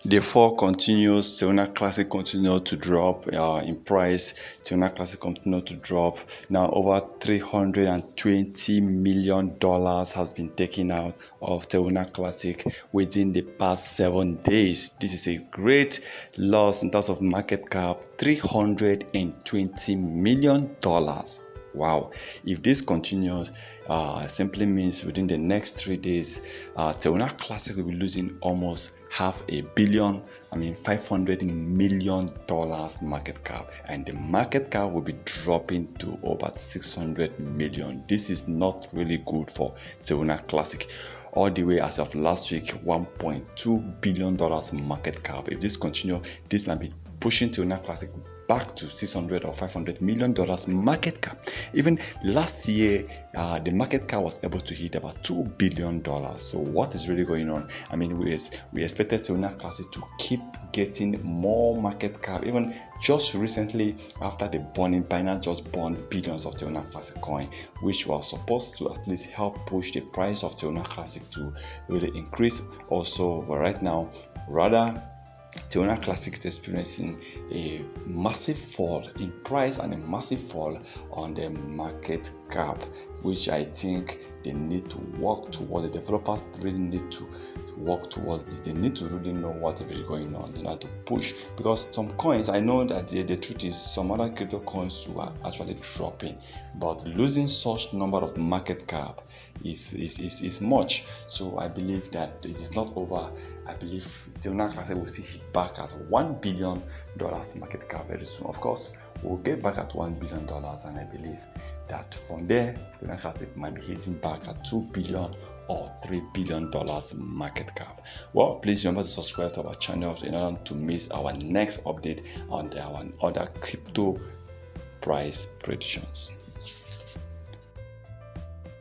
The fall continues. Terra Classic continue to drop in price. Terra Classic continue to drop. Now over $320 million has been taken out of Terra Classic within the past 7 days. This is a great loss in terms of market cap. $320 million. Wow, if this continues, simply means within the next 3 days, Terra Classic will be losing almost $500 million market cap, and the market cap will be dropping to over 600 million. This is not really good for Terra Classic. All the way as of last week, $1.2 billion market cap. If this continues, this might be pushing Terra Classic back to $600 or $500 million market cap. Even last year, the market cap was able to hit about $2 billion. So what is really going on? We expected Terra Classic to keep getting more market cap. Even just recently, after the burning, Binance just burned billions of Terra Classic coin, which was supposed to at least help push the price of Terra Classic to really increase. Also, but right now, rather, Terra Classic is experiencing a massive fall in price and a massive fall on the market cap, which I think they need to work towards. The developers really need to work towards this. They need to really know what is going on. They need to push, because some coins, I know that the truth is some other crypto coins are actually dropping, but losing such number of market cap is much. So I believe that it is not over. I believe Terra Classic will see hit back at $1 billion market cap very soon. Of course, we'll get back at $1 billion, and I believe that from there, Terra Classic might be hitting back at $2 billion or $3 billion market cap. Well, please remember to subscribe to our channel in order to miss our next update on our other crypto price predictions.